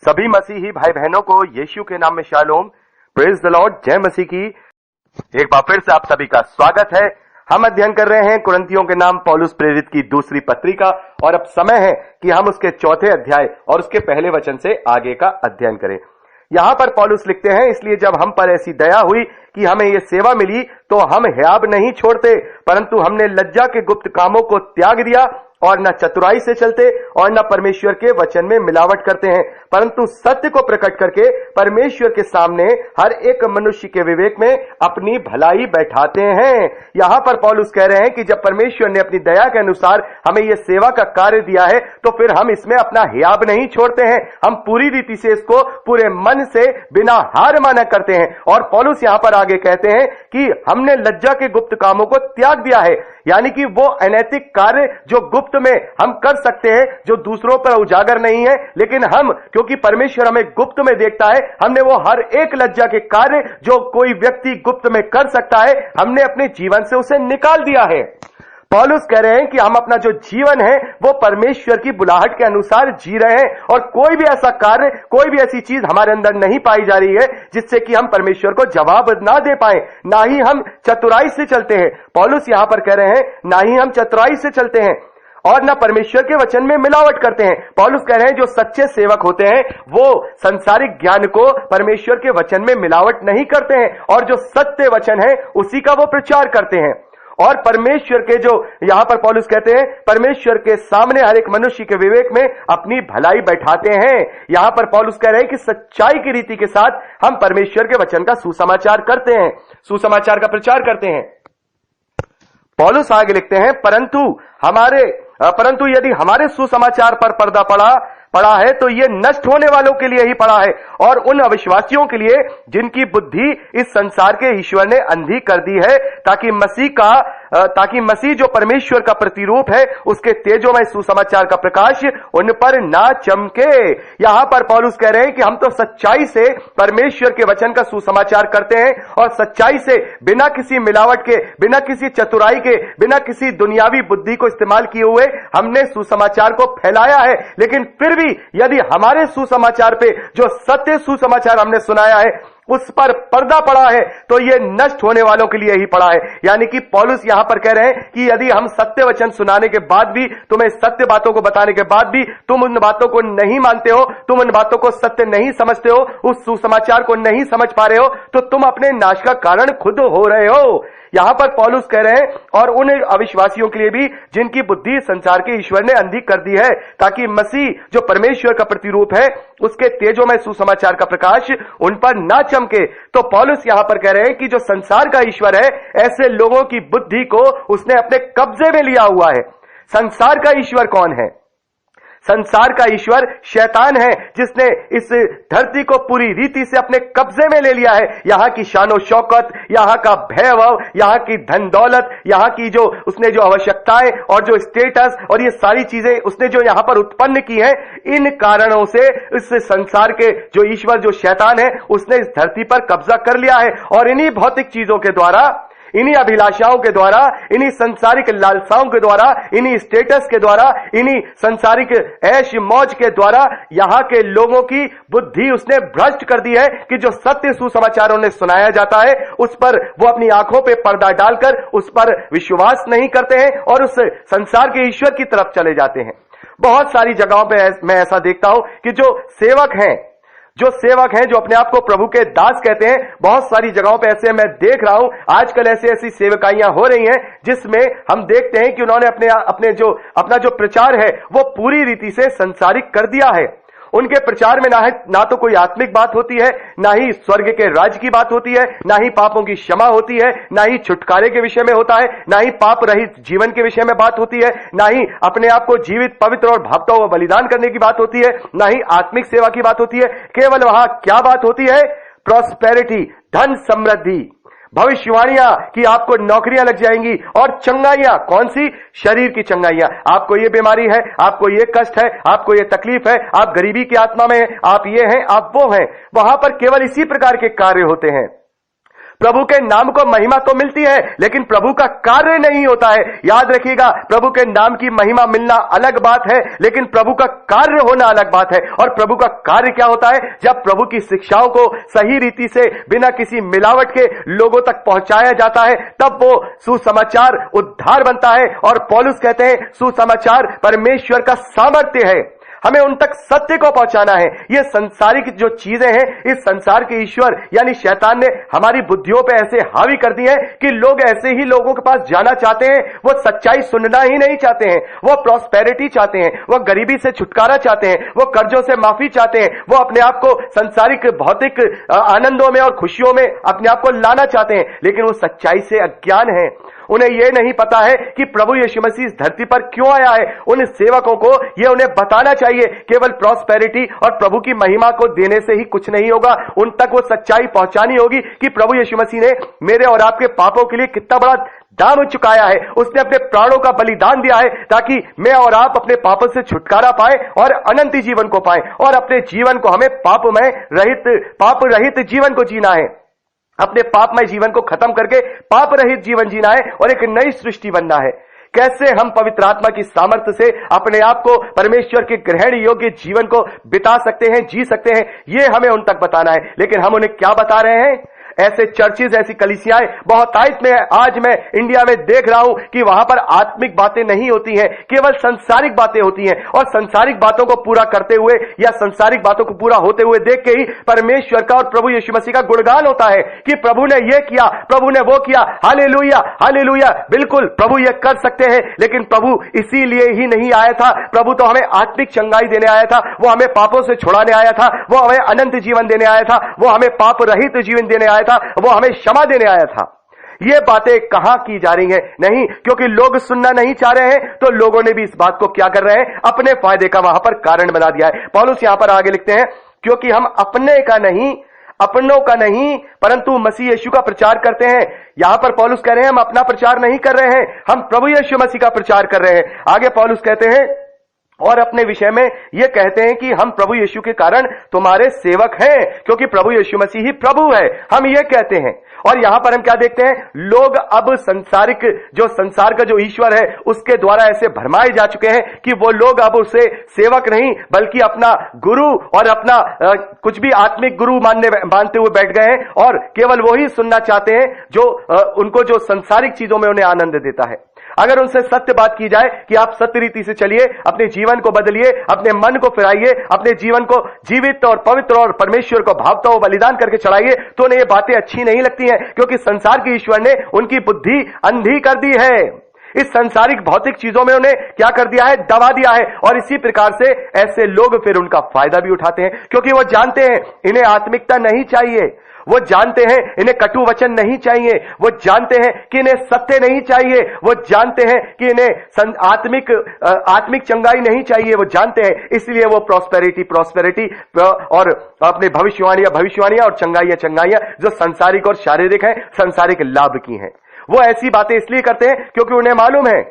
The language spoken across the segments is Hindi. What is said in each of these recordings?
सभी मसीही भाई बहनों को यीशु के नाम में शालोम, प्रेज द लॉर्ड, जय मसीह की। एक बार फिर से आप सभी का स्वागत है। हम अध्ययन कर रहे हैं कुरिन्थियों के नाम पौलुस प्रेरित की दूसरी पत्री और अब समय है कि हम उसके चौथे अध्याय और उसके पहले वचन से आगे का अध्ययन करें। यहां पर पौलुस लिखते हैं, इसलिए जब हम पर ऐसी दया हुई कि हमें यह सेवा मिली तो हम हियाब नहीं छोड़ते, परंतु हमने लज्जा के गुप्त कामों को त्याग दिया और न चतुराई से चलते और न परमेश्वर के वचन में मिलावट करते हैं, परंतु सत्य को प्रकट करके परमेश्वर के सामने हर एक मनुष्य के विवेक में अपनी भलाई बैठाते हैं। यहां पर पौलुस कह रहे हैं कि जब परमेश्वर ने अपनी दया के अनुसार हमें यह सेवा का कार्य दिया है तो फिर हम इसमें अपना हियाब नहीं छोड़ते हैं, हम पूरी रीति से इसको पूरे मन से बिना हार माना करते हैं। और पौलुस यहां पर आगे कहते हैं कि हमने लज्जा के गुप्त कामों को त्याग दिया है, यानी कि वो अनैतिक कार्य जो गुप्त में हम कर सकते हैं, जो दूसरों पर उजागर नहीं है, लेकिन हम क्योंकि परमेश्वर हमें गुप्त में देखता है, हमने वो हर एक लज्जा के कार्य जो कोई व्यक्ति गुप्त में कर सकता है, हमने अपने जीवन से उसे निकाल दिया है। पौलुस कह रहे हैं कि हम अपना जो जीवन है वो परमेश्वर की बुलाहट के अनुसार जी रहे हैं और कोई भी ऐसा कार्य, कोई भी ऐसी चीज हमारे अंदर नहीं पाई जा रही है जिससे कि हम परमेश्वर को जवाब ना दे पाए। ना ही हम चतुराई से चलते हैं, पौलुस यहां पर कह रहे हैं, ना ही हम चतुराई से चलते हैं और न परमेश्वर के वचन में मिलावट करते हैं। पौलुस कह रहे हैं जो सच्चे सेवक होते हैं वो संसारिक ज्ञान को परमेश्वर के वचन में मिलावट नहीं करते हैं और जो सत्य वचन है उसी का वो प्रचार करते हैं। और परमेश्वर के जो यहां पर पौलुस कहते हैं, परमेश्वर के सामने हर एक मनुष्य के विवेक में अपनी भलाई बैठाते हैं। यहां पर पौलुस कह रहे हैं कि सच्चाई की रीति के साथ हम परमेश्वर के वचन का सुसमाचार करते हैं, सुसमाचार का प्रचार करते हैं। पौलुस आगे लिखते हैं, परंतु यदि हमारे सुसमाचार पर पर्दा पड़ा है तो ये नष्ट होने वालों के लिए ही पड़ा है और उन अविश्वासियों के लिए जिनकी बुद्धि इस संसार के ईश्वर ने अंधी कर दी है, ताकि मसीह जो परमेश्वर का प्रतिरूप है उसके तेजोमय सुसमाचार का प्रकाश उन पर ना चमके। यहां पर पौलुस कह रहे हैं कि हम तो सच्चाई से परमेश्वर के वचन का सुसमाचार करते हैं और सच्चाई से बिना किसी मिलावट के, बिना किसी चतुराई के, बिना किसी दुनियावी बुद्धि को इस्तेमाल किए हुए हमने सुसमाचार को फैलाया है। लेकिन फिर भी यदि हमारे सुसमाचार पे जो सत्य सुसमाचार हमने सुनाया है उस पर पर्दा पड़ा है तो यह नष्ट होने वालों के लिए ही पड़ा है। यानी कि पौलुस यहां पर कह रहे हैं कि यदि हम सत्य वचन सुनाने के बाद भी, तुम्हें सत्य बातों को बताने के बाद भी तुम उन बातों को नहीं मानते हो, तुम उन बातों को सत्य नहीं समझते हो, उस सुसमाचार को नहीं समझ पा रहे हो, तो तुम अपने नाश का कारण खुद हो रहे हो। यहां पर पौलुस कह रहे हैं और उन अविश्वासियों के लिए भी जिनकी बुद्धि संसार के ईश्वर ने अंधी कर दी है, ताकि मसीह जो परमेश्वर का प्रतिरूप है उसके तेजोमय सुसमाचार का प्रकाश उन पर ना चमके। तो पौलुस यहां पर कह रहे हैं कि जो संसार का ईश्वर है ऐसे लोगों की बुद्धि को उसने अपने कब्जे में लिया हुआ है। संसार का ईश्वर कौन है? संसार का ईश्वर शैतान है, जिसने इस धरती को पूरी रीति से अपने कब्जे में ले लिया है। यहां की शानो शौकत, यहां का वैभव, यहां की धन दौलत, यहां की जो उसने जो आवश्यकताएं और जो स्टेटस और ये सारी चीजें उसने जो यहां पर उत्पन्न की हैं, इन कारणों से इस संसार के जो ईश्वर जो शैतान है उसने इस धरती पर कब्जा कर लिया है और इन्हीं भौतिक चीजों के द्वारा, इन्हीं अभिलाषाओं के द्वारा, इन्हीं संसारिक लालसाओं के द्वारा, इन्हीं स्टेटस के द्वारा, इन्हीं संसारिक ऐश मौज के द्वारा यहां के लोगों की बुद्धि उसने भ्रष्ट कर दी है कि जो सत्य सुसमाचारों ने सुनाया जाता है उस पर वो अपनी आंखों पे पर्दा डालकर उस पर विश्वास नहीं करते हैं और उस संसार के ईश्वर की तरफ चले जाते हैं। बहुत सारी जगहों पे मैं ऐसा देखता हूं कि जो सेवक हैं, जो अपने आप को प्रभु के दास कहते हैं, बहुत सारी जगहों पे ऐसे मैं देख रहा हूं आजकल ऐसी सेवकाइयां हो रही हैं जिसमें हम देखते हैं कि उन्होंने अपना जो प्रचार है वो पूरी रीति से संसारिक कर दिया है। उनके प्रचार में ना तो कोई आत्मिक बात होती है, ना ही स्वर्ग के राज्य की बात होती है, ना ही पापों की क्षमा होती है, ना ही छुटकारे के विषय में होता है, ना ही पाप रहित जीवन के विषय में बात होती है, ना ही अपने आप को जीवित, पवित्र और भावता हुआ बलिदान करने की बात होती है, ना ही आत्मिक सेवा की बात होती है। केवल वहां क्या बात होती है? प्रॉस्पेरिटी, धन समृद्धि, भविष्यवाणियां कि आपको नौकरियां लग जाएंगी और चंगाइयां। कौन सी? शरीर की चंगाइयां। आपको ये बीमारी है, आपको ये कष्ट है, आपको ये तकलीफ है, आप गरीबी की आत्मा में हैं, आप ये हैं, आप वो हैं। वहां पर केवल इसी प्रकार के कार्य होते हैं। प्रभु के नाम को महिमा तो मिलती है, लेकिन प्रभु का कार्य नहीं होता है। याद रखिएगा, प्रभु के नाम की महिमा मिलना अलग बात है, लेकिन प्रभु का कार्य होना अलग बात है। और प्रभु का कार्य क्या होता है? जब प्रभु की शिक्षाओं को सही रीति से बिना किसी मिलावट के लोगों तक पहुंचाया जाता है, तब वो सुसमाचार उद्धार बनता है। और पौलुस कहते हैं सुसमाचार परमेश्वर का सामर्थ्य है। हमें उन तक सत्य को पहुंचाना है। ये संसारिक जो चीजें हैं, इस संसार के ईश्वर यानी शैतान ने हमारी बुद्धियों पे ऐसे हावी कर दी है कि लोग ऐसे ही लोगों के पास जाना चाहते हैं। वो सच्चाई सुनना ही नहीं चाहते हैं, वो प्रॉस्पेरिटी चाहते हैं, वो गरीबी से छुटकारा चाहते हैं, वो कर्जों से माफी चाहते हैं, वो अपने आप को संसारिक भौतिक आनंदों में और खुशियों में अपने आप को लाना चाहते हैं, लेकिन वो सच्चाई से अज्ञान है। उन्हें यह नहीं पता है कि प्रभु यीशु मसीह इस धरती पर क्यों आया है। उन सेवकों को यह उन्हें बताना चाहिए। केवल प्रॉस्पेरिटी और प्रभु की महिमा को देने से ही कुछ नहीं होगा। उन तक वो सच्चाई पहुंचानी होगी कि प्रभु यीशु मसीह ने मेरे और आपके पापों के लिए कितना बड़ा दाम चुकाया है। उसने अपने प्राणों का बलिदान दिया है ताकि मैं और आप अपने पापों से छुटकारा पाए और अनंत जीवन को पाए। और अपने जीवन को हमें पाप रहित जीवन को जीना है। अपने पापमय जीवन को खत्म करके पाप रहित जीवन जीना है और एक नई सृष्टि बनना है। कैसे हम पवित्र आत्मा की सामर्थ्य से अपने आप को परमेश्वर के ग्रहण योग्य जीवन को बिता सकते हैं, जी सकते हैं, ये हमें उन तक बताना है। लेकिन हम उन्हें क्या बता रहे हैं? ऐसे चर्चेज, ऐसी कलीसियाएं बहुतायत में आज मैं इंडिया में देख रहा हूं कि वहां पर आत्मिक बातें नहीं होती हैं, केवल संसारिक बातें होती हैं। और संसारिक बातों को पूरा करते हुए या संसारिक बातों को पूरा होते हुए देख के ही परमेश्वर का और प्रभु यीशु मसीह का गुणगान होता है कि प्रभु ने यह किया, प्रभु ने वो किया, हालेलुया हालेलुया। बिल्कुल प्रभु यह कर सकते हैं, लेकिन प्रभु इसीलिए ही नहीं आया था। प्रभु तो हमें आत्मिक चंगाई देने आया था, वो हमें पापों से छुड़ाने आया था, वो हमें अनंत जीवन देने आया था, वो हमें पाप रहित जीवन देने आया था, वो हमें क्षमा देने आया था। ये बातें कहां की जा रही हैं? नहीं, क्योंकि लोग सुनना नहीं चाह रहे हैं, तो लोगों ने भी इस बात को क्या कर रहे हैं? अपने फायदे का वहां पर कारण बना दिया है। पौलुस यहां पर आगे लिखते हैं, क्योंकि हम अपने का नहीं, अपनों का नहीं, परंतु मसीह यीशु का प्रचार करते हैं। यहां पर पौलुस कह रहे हैं हम अपना प्रचार नहीं कर रहे हैं, हम प्रभु यीशु मसीह का प्रचार कर रहे हैं। आगे पौलुस कहते हैं और अपने विषय में यह कहते हैं कि हम प्रभु यीशु के कारण तुम्हारे सेवक हैं, क्योंकि प्रभु यीशु मसीह ही प्रभु है, हम ये कहते हैं। और यहां पर हम क्या देखते हैं? लोग अब संसारिक जो संसार का जो ईश्वर है उसके द्वारा ऐसे भरमाए जा चुके हैं कि वो लोग अब उसे सेवक नहीं बल्कि अपना गुरु और अपना कुछ भी आत्मिक गुरु मानते हुए बैठ गए हैं और केवल वही सुनना चाहते हैं जो उनको जो संसारिक चीजों में उन्हें आनंद देता है। अगर उनसे सत्य बात की जाए कि आप सत्य रीति से चलिए, अपने जीवन को बदलिए, अपने मन को फिराइए, अपने जीवन को जीवित और पवित्र और परमेश्वर को भावता हुआ बलिदान करके चढ़ाइए, तो उन्हें ये बातें अच्छी नहीं लगती हैं, क्योंकि संसार के ईश्वर ने उनकी बुद्धि अंधी कर दी है। इस संसारिक भौतिक चीजों में उन्हें क्या कर दिया है? दबा दिया है। और इसी प्रकार से ऐसे लोग फिर उनका फायदा भी उठाते हैं, क्योंकि वो जानते हैं इन्हें आत्मिकता नहीं चाहिए, वो जानते हैं इन्हें कटु वचन नहीं चाहिए, वो जानते हैं कि इन्हें सत्य नहीं चाहिए, वो जानते हैं कि इन्हें आत्मिक चंगाई नहीं चाहिए, वो जानते हैं। इसलिए वो प्रॉस्पेरिटी और अपने भविष्यवाणियां और चंगाइयां जो सांसारिक और शारीरिक हैं, सांसारिक लाभ की हैं, वो ऐसी बातें इसलिए करते हैं क्योंकि उन्हें मालूम है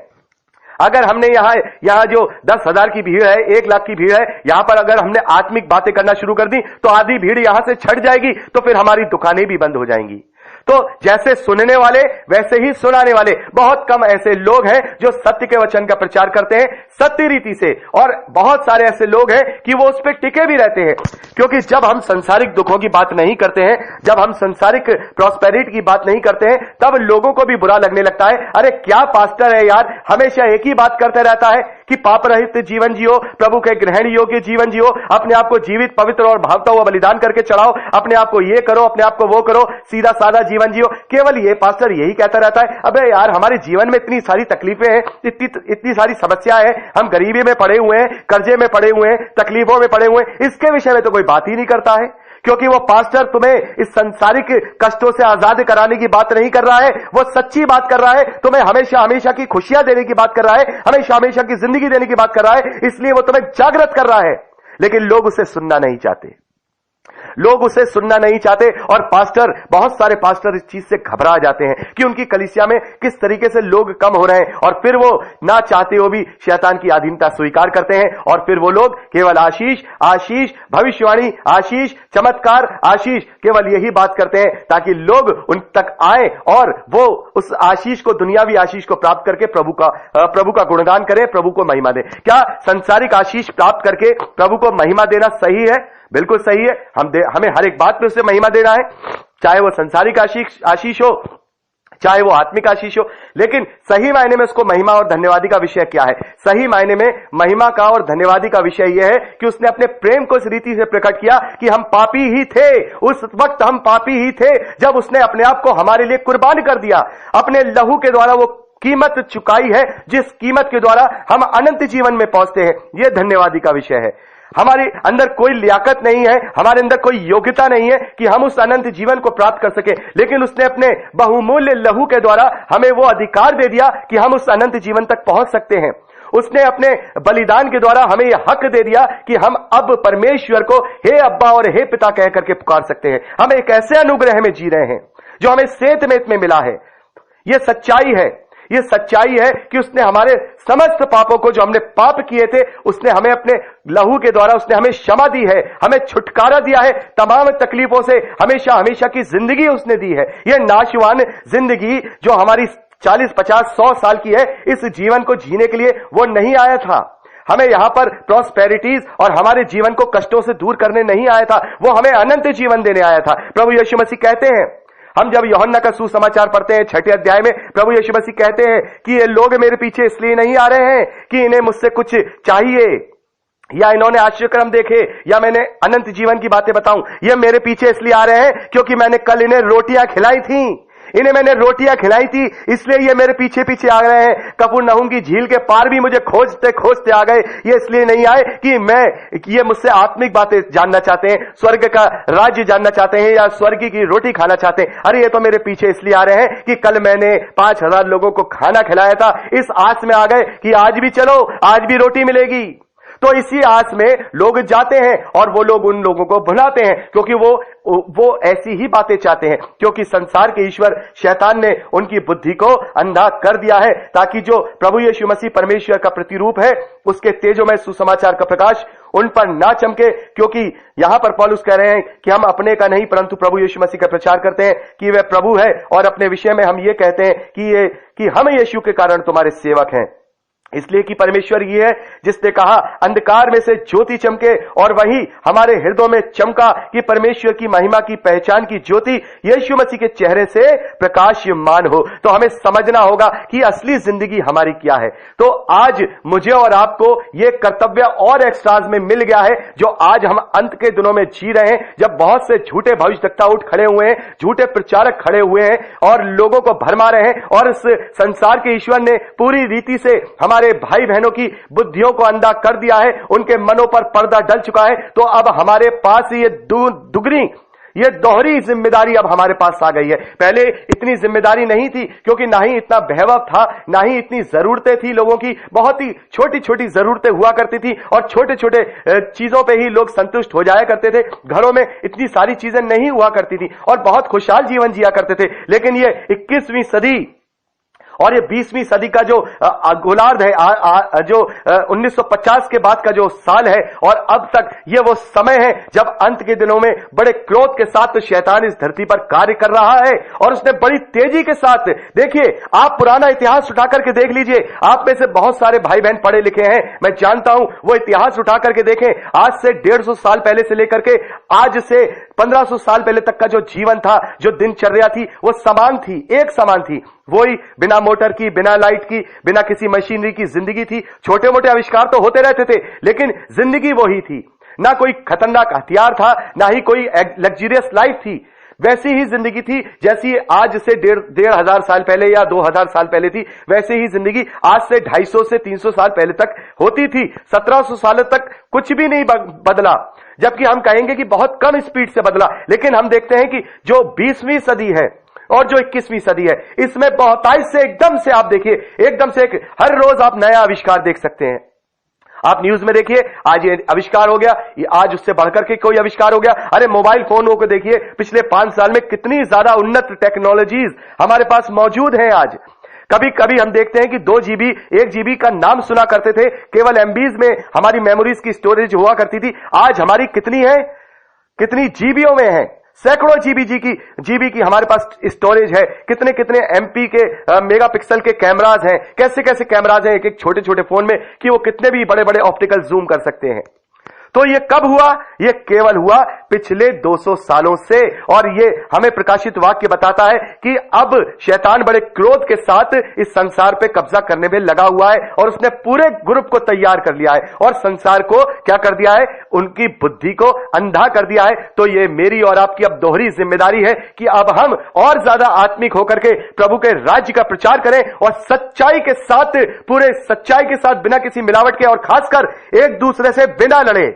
अगर हमने यहां जो 10,000 की भीड़ है, 1 लाख की भीड़ है, यहां पर अगर हमने आत्मिक बातें करना शुरू कर दी तो आधी भीड़ यहां से छट जाएगी, तो फिर हमारी दुकानें भी बंद हो जाएंगी। तो जैसे सुनने वाले वैसे ही सुनाने वाले। बहुत कम ऐसे लोग हैं जो सत्य के वचन का प्रचार करते हैं सत्य रीति से, और बहुत सारे ऐसे लोग हैं कि वो उस पर टिके भी रहते हैं। क्योंकि जब हम संसारिक दुखों की बात नहीं करते हैं, जब हम संसारिक प्रॉस्पेरिटी की बात नहीं करते हैं, तब लोगों को भी बुरा लगने लगता है। अरे क्या पास्टर है यार, हमेशा एक ही बात करते रहता है कि पाप रहित जीवन जियो, प्रभु के ग्रहण योग्य जीवन जियो, अपने आप को जीवित पवित्र और भावता हुआ बलिदान करके चढ़ाओ, अपने आप को ये करो, अपने आप को वो करो, सीधा साधा जीवन जियो। केवल ये पास्टर यही कहता रहता है। अबे यार, हमारे जीवन में इतनी सारी तकलीफें हैं, इतनी सारी समस्याएं हैं, हम गरीबी में पड़े हुए हैं, कर्जे में पड़े हुए हैं, तकलीफों में पड़े हुए हैं, इसके विषय में तो कोई बात ही नहीं करता है। क्योंकि वो पास्टर तुम्हें इस संसारिक कष्टों से आजाद कराने की बात नहीं कर रहा है, वो सच्ची बात कर रहा है, तुम्हें हमेशा हमेशा की खुशियां देने की बात कर रहा है, हमेशा हमेशा की जिंदगी देने की बात कर रहा है, इसलिए वो तुम्हें जागृत कर रहा है। लेकिन लोग उसे सुनना नहीं चाहते। लोग उसे सुनना नहीं चाहते और पास्टर, बहुत सारे पास्टर इस चीज से घबरा जाते हैं कि उनकी कलीसिया में किस तरीके से लोग कम हो रहे हैं, और फिर वो ना चाहते हो भी शैतान की अधीनता स्वीकार करते हैं और फिर वो लोग केवल आशीष आशीष, भविष्यवाणी आशीष, चमत्कार आशीष, केवल यही बात करते हैं ताकि लोग उन तक आए और वो उस आशीष को, दुनियावी आशीष को प्राप्त करके प्रभु का गुणगान करें, प्रभु को महिमा दें। क्या संसारिक आशीष प्राप्त करके प्रभु को महिमा देना सही है? बिल्कुल सही है। हमें हर एक बात पे उसे महिमा देना है, चाहे वो संसारिक आशीष हो, चाहे वो आत्मिक आशीष हो। लेकिन सही मायने में उसको महिमा और धन्यवादी का विषय क्या है? सही मायने में महिमा का और धन्यवादी का विषय यह है कि उसने अपने प्रेम को इस रीति से प्रकट किया कि हम पापी ही थे, उस वक्त हम पापी ही थे जब उसने अपने आप को हमारे लिए कुर्बान कर दिया। अपने लहू के द्वारा वो कीमत चुकाई है जिस कीमत के द्वारा हम अनंत जीवन में पहुंचते हैं। यह धन्यवादी का विषय है। हमारे अंदर कोई लियाकत नहीं है, हमारे अंदर कोई योग्यता नहीं है कि हम उस अनंत जीवन को प्राप्त कर सके, लेकिन उसने अपने बहुमूल्य लहू के द्वारा हमें वो अधिकार दे दिया कि हम उस अनंत जीवन तक पहुंच सकते हैं। उसने अपने बलिदान के द्वारा हमें यह हक दे दिया कि हम अब परमेश्वर को हे अब्बा और हे पिता कह करके पुकार सकते हैं। हम एक ऐसे अनुग्रह में जी रहे हैं जो हमें सेतमेत में मिला है। यह सच्चाई है, यह सच्चाई है कि उसने हमारे समस्त पापों को, जो हमने पाप किए थे, उसने हमें अपने लहू के द्वारा उसने हमें क्षमा दी है, हमें छुटकारा दिया है, तमाम तकलीफों से हमेशा हमेशा की जिंदगी उसने दी है। यह नाशवान जिंदगी जो हमारी 40, 50, 100 साल की है, इस जीवन को जीने के लिए वो नहीं आया था। हमें यहां पर प्रॉस्पेरिटीज और हमारे जीवन को कष्टों से दूर करने नहीं आया था, वो हमें अनंत जीवन देने आया था। प्रभु यीशु मसीह कहते हैं, हम जब यूहन्ना का सुसमाचार पढ़ते हैं 6 अध्याय में, प्रभु यीशु मसीह कहते हैं कि ये लोग मेरे पीछे इसलिए नहीं आ रहे हैं कि इन्हें मुझसे कुछ चाहिए या इन्होंने आश्चर्यक्रम देखे या मैंने अनंत जीवन की बातें बताऊं। ये मेरे पीछे इसलिए आ रहे हैं क्योंकि मैंने कल इन्हें रोटियां खिलाई थी, इन्हें मैंने रोटियां खिलाई थी, इसलिए ये मेरे पीछे पीछे आ रहे हैं। कफरनहूम की झील के पार भी मुझे खोजते खोजते आ गए। ये इसलिए नहीं आए कि ये मुझसे आत्मिक बातें जानना चाहते हैं, स्वर्ग का राज्य जानना चाहते हैं या स्वर्ग की रोटी खाना चाहते हैं। अरे ये तो मेरे पीछे इसलिए आ रहे हैं कि कल मैंने 5000 लोगों को खाना खिलाया था, इस आस में आ गए कि आज भी चलो, आज भी रोटी मिलेगी। तो इसी आस में लोग जाते हैं और वो लोग उन लोगों को भुलाते हैं क्योंकि वो ऐसी ही बातें चाहते हैं, क्योंकि संसार के ईश्वर शैतान ने उनकी बुद्धि को अंधा कर दिया है ताकि जो प्रभु यीशु मसीह परमेश्वर का प्रतिरूप है, उसके तेजोमय सुसमाचार का प्रकाश उन पर ना चमके। क्योंकि यहां पर पौलुस कह रहे हैं कि हम अपने का नहीं परंतु प्रभु यीशु मसीह का प्रचार करते हैं कि वह प्रभु है, और अपने विषय में हम ये कहते हैं कि हम यीशु के कारण तुम्हारे सेवक हैं। इसलिए कि परमेश्वर ये है जिसने कहा अंधकार में से ज्योति चमके, और वही हमारे हृदयों में चमका कि परमेश्वर की महिमा की पहचान की ज्योति यीशु मसीह के चेहरे से प्रकाशमान हो। तो हमें समझना होगा कि असली जिंदगी हमारी क्या है। तो आज मुझे और आपको ये कर्तव्य और एक्स्ट्राज में मिल गया है जो आज हम अंत के दिनों में जी रहे हैं, जब बहुत से झूठे भविष्यवक्ता उठ खड़े हुए हैं, झूठे प्रचारक खड़े हुए हैं और लोगों को भरमा रहे हैं, और इस संसार के ईश्वर ने पूरी रीति से हमारे भाई बहनों की बुद्धियों को अंधा कर दिया है, उनके मनों पर पर्दा डल चुका है। तो अब हमारे पास ये दुगनी, ये दोहरी जिम्मेदारी अब हमारे पास आ गई है। पहले इतनी जिम्मेदारी नहीं थी क्योंकि ना ही इतना वैभव था, ना ही इतनी जरूरतें थी लोगों की, बहुत ही छोटी छोटी जरूरतें हुआ करती थी और छोटे छोटे चीजों पे ही लोग संतुष्ट हो जाया करते थे। घरों में इतनी सारी चीजें नहीं हुआ करती थी और बहुत खुशहाल जीवन जिया करते थे। लेकिन ये 21वीं सदी और ये 20वीं सदी का जो गोलार्ध है, जो 1950 के बाद का जो साल है, और अब तक ये वो समय है जब अंत के दिनों में बड़े क्रोध के साथ शैतान इस धरती पर कार्य कर रहा है, और उसने बड़ी तेजी के साथ, देखिए आप पुराना इतिहास उठा करके देख लीजिए। आप में से बहुत सारे भाई बहन पढ़े लिखे हैं, मैं जानता हूं, वो इतिहास उठा करके देखें। आज से 150 साल पहले से लेकर के आज से 1500 साल पहले तक का जो जीवन था, जो दिनचर्या थी, वो समान थी, एक समान थी। वही बिना मोटर की, बिना लाइट की, बिना किसी मशीनरी की जिंदगी थी। छोटे मोटे आविष्कार तो होते रहते थे, लेकिन जिंदगी वही थी। ना कोई खतरनाक हथियार था, ना ही कोई लग्जरियस लाइफ थी। वैसी ही जिंदगी थी जैसी आज से 1500 साल पहले या 2000 साल पहले थी। वैसे ही जिंदगी आज से 250 से 300 साल पहले तक होती थी। 1700 साल तक कुछ भी नहीं बदला, जबकि हम कहेंगे कि बहुत कम स्पीड से बदला। लेकिन हम देखते हैं कि जो 20वीं सदी है और जो 21वीं सदी है, इसमें बहुतायत से एकदम से आप देखिए, एकदम से हर रोज आप नया आविष्कार देख सकते हैं। आप न्यूज में देखिए, आज ये आविष्कार हो गया, ये आज उससे बढ़कर के कोई आविष्कार हो गया। अरे मोबाइल फोनों को देखिए, पिछले 5 साल में कितनी ज्यादा उन्नत टेक्नोलॉजीज हमारे पास मौजूद हैं आज। कभी कभी हम देखते हैं कि 2 GB 1 GB का नाम सुना करते थे, केवल MBs में हमारी मेमोरीज की स्टोरेज हुआ करती थी। आज हमारी कितनी है, कितनी जीबीओ में है, सैकड़ों जीबी की हमारे पास स्टोरेज है। कितने कितने MP के मेगापिक्सल के कैमराज हैं, कैसे कैसे कैमराज हैं एक एक छोटे छोटे फोन में कि वो कितने भी बड़े बड़े ऑप्टिकल जूम कर सकते हैं। तो ये कब हुआ? ये केवल हुआ पिछले 200 सालों से। और ये हमें प्रकाशित वाक्य बताता है कि अब शैतान बड़े क्रोध के साथ इस संसार पे कब्जा करने में लगा हुआ है और उसने पूरे ग्रुप को तैयार कर लिया है और संसार को क्या कर दिया है, उनकी बुद्धि को अंधा कर दिया है। तो ये मेरी और आपकी अब दोहरी जिम्मेदारी है कि अब हम और ज्यादा आत्मिक होकर के प्रभु के राज्य का प्रचार करें और सच्चाई के साथ, पूरे सच्चाई के साथ, बिना किसी मिलावट के और खासकर एक दूसरे से बिना लड़े।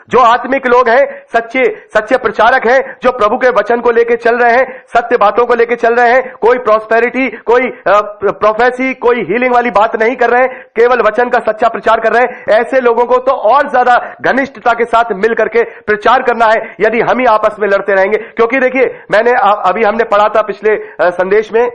जो आत्मिक लोग हैं, सच्चे प्रचारक हैं, जो प्रभु के वचन को लेकर चल रहे हैं, सत्य बातों को लेकर चल रहे हैं, कोई प्रॉस्पेरिटी, कोई प्रोफेसी, कोई हीलिंग वाली बात नहीं कर रहे हैं, केवल वचन का सच्चा प्रचार कर रहे हैं, ऐसे लोगों को तो और ज्यादा घनिष्ठता के साथ मिल करके प्रचार करना है यदि हम ही आपस में लड़ते रहेंगे। क्योंकि देखिए, अभी हमने पढ़ा था पिछले संदेश में,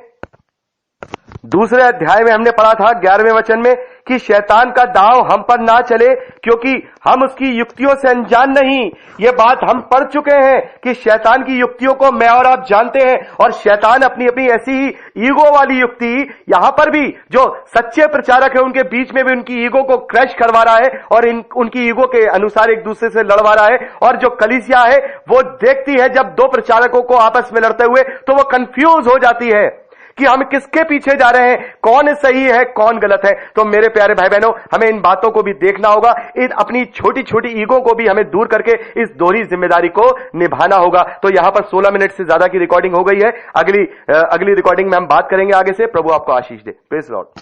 दूसरे अध्याय में हमने पढ़ा था 11वें वचन में कि शैतान का दांव हम पर ना चले क्योंकि हम उसकी युक्तियों से अनजान नहीं। ये बात हम पढ़ चुके हैं कि शैतान की युक्तियों को मैं और आप जानते हैं और शैतान अपनी अपनी ऐसी ही ईगो वाली युक्ति यहां पर भी जो सच्चे प्रचारक है उनके बीच में भी उनकी ईगो को क्रैश करवा रहा है और उनकी ईगो के अनुसार एक दूसरे से लड़वा रहा है। और जो कलीसिया है वो देखती है जब 2 प्रचारकों को आपस में लड़ते हुए तो वो कंफ्यूज हो जाती है कि हम किसके पीछे जा रहे हैं, कौन सही है कौन गलत है। तो मेरे प्यारे भाई बहनों, हमें इन बातों को भी देखना होगा, अपनी छोटी छोटी ईगो को भी हमें दूर करके इस दोहरी जिम्मेदारी को निभाना होगा। तो यहां पर 16 मिनट से ज्यादा की रिकॉर्डिंग हो गई है। अगली रिकॉर्डिंग में हम बात करेंगे आगे से। प्रभु आपको आशीष दे। Praise Lord.